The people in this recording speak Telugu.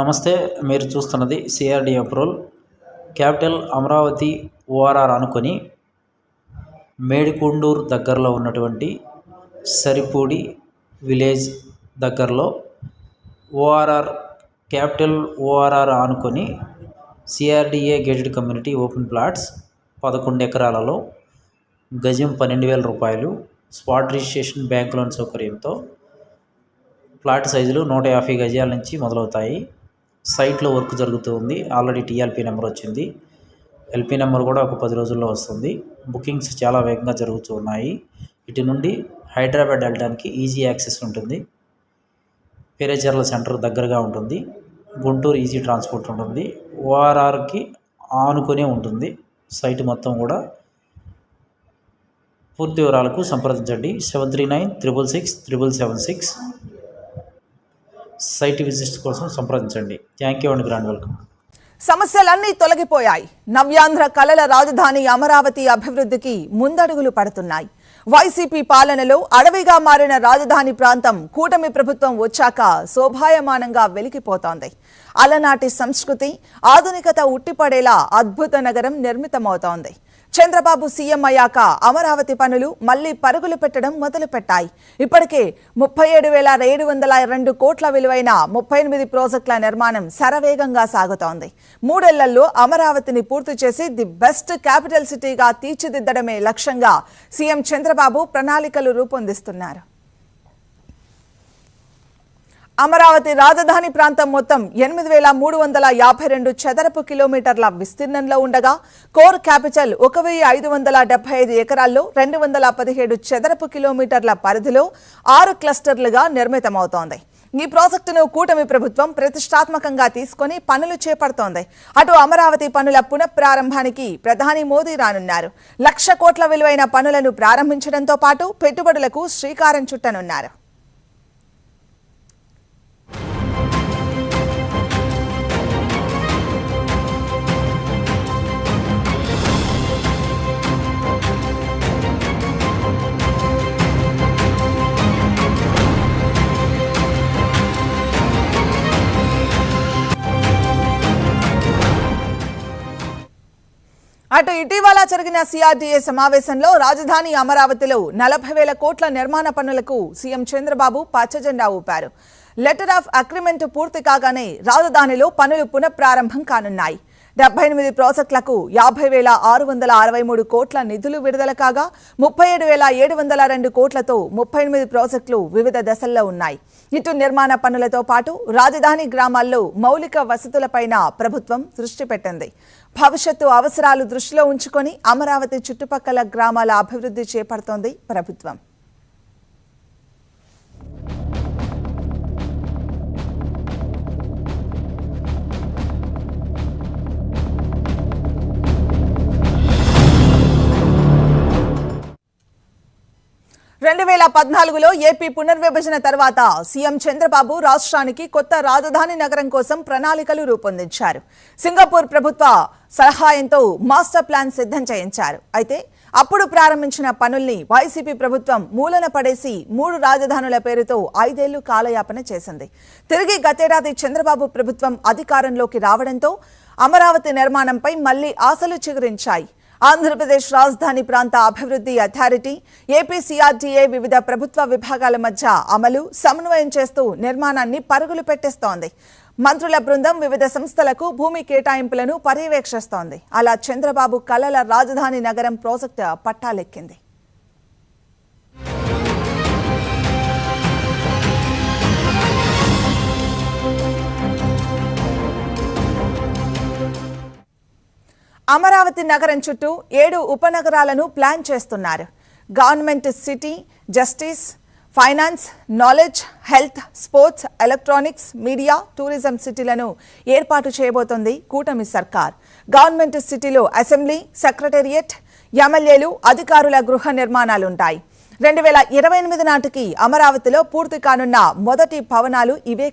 నమస్తే, మీరు చూస్తున్నది CRD approval. Capital Amaravati ORR అనుకొని మేడికొండూరు దగ్గరలో ఉన్నటువంటి సరిపూడి విలేజ్ దగ్గరలో ఓఆర్ఆర్ క్యాపిటల్ ఓఆర్ఆర్ అనుకొని CRDA gated community open plots 11 ఎకరాలలో గజం 12,000 రూపాయలు స్పాట్ రిజిస్ట్రేషన్ బ్యాంక్ లోన్ సౌకర్యంతో ప్లాట్ సైజులు 150 గజాల నుంచి మొదలవుతాయి. సైట్లో వర్క్ జరుగుతూ ఉంది. ఆల్రెడీ టీఎల్పీ నెంబర్ వచ్చింది. ఎల్పీ నెంబర్ కూడా ఒక 10 రోజుల్లో వస్తుంది. బుకింగ్స్ చాలా వేగంగా జరుగుతూ ఉన్నాయి. ఇటు నుండి హైదరాబాద్ వెళ్ళడానికి ఈజీ యాక్సెస్ ఉంటుంది. పేరేచర్ల సెంటర్ దగ్గరగా ఉంటుంది. గుంటూరు ఈజీ ట్రాన్స్పోర్ట్ ఉంటుంది. ఓఆర్ఆర్కి ఆనుకునే ఉంటుంది సైట్ మొత్తం కూడా. పూర్తి వివరాలకు సంప్రదించండి 7396667776. సైట్ విజిట్స్ కోసం సంప్రదించండి. Thank you and grand welcome. సమస్యలన్నీ తొలగిపోయాయి. నవ్యాంధ్ర కళల రాజధాని అమరావతి అభివృద్ధికి ముందడుగులు పడుతున్నాయి. వైసీపీ పాలనలో అడవిగా మారిన రాజధాని ప్రాంతం కూటమి ప్రభుత్వం వచ్చాక శోభాయమానంగా వెలిగిపోతోంది. అలనాటి సంస్కృతి, ఆధునికత ఉట్టిపడేలా అద్భుత నగరం నిర్మితమవుతోంది. చంద్రబాబు సీఎం అయ్యాక అమరావతి పనులు మళ్లీ పరుగులు పెట్టడం మొదలుపెట్టాయి. ఇప్పటికే 37,702 కోట్ల విలువైన 38 ప్రాజెక్టుల నిర్మాణం శరవేగంగా సాగుతోంది. 3 ఏళ్లలో అమరావతిని పూర్తి చేసి ది బెస్ట్ క్యాపిటల్ సిటీగా తీర్చిదిద్దడమే లక్ష్యంగా సీఎం చంద్రబాబు ప్రణాళికలు రూపొందిస్తున్నారు. అమరావతి రాజధాని ప్రాంతం మొత్తం 8,352 చదరపు కిలోమీటర్ల విస్తీర్ణంలో ఉండగా కోర్ క్యాపిటల్ 1,575 ఎకరాల్లో 217 చదరపు కిలోమీటర్ల పరిధిలో 6 క్లస్టర్లుగా నిర్మితమవుతోంది. ఈ ప్రాజెక్టును కూటమి ప్రభుత్వం ప్రతిష్టాత్మకంగా తీసుకుని పనులు చేపడుతోంది. అటు అమరావతి పనుల పునఃప్రారంభానికి ప్రధాని మోదీ రానున్నారు. 1,00,000 కోట్ల విలువైన పనులను ప్రారంభించడంతో పాటు పెట్టుబడులకు శ్రీకారం చుట్టనున్నారు. అటు ఇటీవల జరిగిన సిఆర్డీఏ సమావేశంలో రాజధాని అమరావతిలో 40,000 కోట్ల నిర్మాణ పనులకు సీఎం చంద్రబాబు పచ్చజెండా ఊపారు. లెటర్ ఆఫ్ అగ్రిమెంట్ పూర్తి కాగానే రాజధానిలో పనులు పునఃప్రారంభం కానున్నాయి. 78 ప్రాజెక్టులకు 50,663 కోట్ల నిధులు విడుదల కాగా 37,702 కోట్లతో 38 ప్రాజెక్టులు వివిధ దశల్లో ఉన్నాయి. ఇటు నిర్మాణ పనులతో పాటు రాజధాని గ్రామాల్లో మౌలిక వసతులపైన ప్రభుత్వం దృష్టి పెట్టింది. భవిష్యత్తు అవసరాలు దృష్టిలో ఉంచుకొని అమరావతి చుట్టుపక్కల గ్రామాల అభివృద్ధి చేపడుతోంది ప్రభుత్వం. రెండు 2014లో ఏపీ పునర్విభజన తర్వాత సీఎం చంద్రబాబు రాష్ట్రానికి కొత్త రాజధాని నగరం కోసం ప్రణాళికలు రూపొందించారు. సింగపూర్ ప్రభుత్వ సహాయంతో మాస్టర్ ప్లాన్ సిద్ధం చేయించారు. అయితే అప్పుడు ప్రారంభించిన పనుల్ని వైసీపీ ప్రభుత్వం మూలన పడేసి 3 రాజధానుల పేరుతో 5 ఏళ్లు కాలయాపన చేసింది. తిరిగి గతేడాది చంద్రబాబు ప్రభుత్వం అధికారంలోకి రావడంతో అమరావతి నిర్మాణంపై మళ్లీ ఆశలు చిగురించాయి. ఆంధ్రప్రదేశ్ రాజధాని ప్రాంత అభివృద్ధి అథారిటీ, ఏపీ సిఆర్డీఏ వివిధ ప్రభుత్వ విభాగాల మధ్య అమలు, సమన్వయం చేస్తూ నిర్మాణాన్ని పరుగులు పెట్టేస్తోంది. మంత్రుల బృందం వివిధ సంస్థలకు భూమి కేటాయింపులను పర్యవేక్షిస్తోంది. అలా చంద్రబాబు కలల రాజధాని నగరం ప్రాజెక్టు పట్టాలెక్కింది. అమరావతి నగరం చుట్టూ 7 ఉపనగరాలను ప్లాన్ చేస్తున్నారు. Government city, justice, finance, knowledge, health, sports, electronics, media, tourism సిటీలను ఏర్పాటు చేయబోతోంది కూటమి సర్కార్. గవర్నమెంట్ సిటీలో అసెంబ్లీ, సెక్రటేరియట్, ఎమ్మెల్యేలు, అధికారుల గృహ నిర్మాణాలుంటాయి. 2028 నాటికి అమరావతిలో పూర్తి కానున్న మొదటి భవనాలు ఇవే.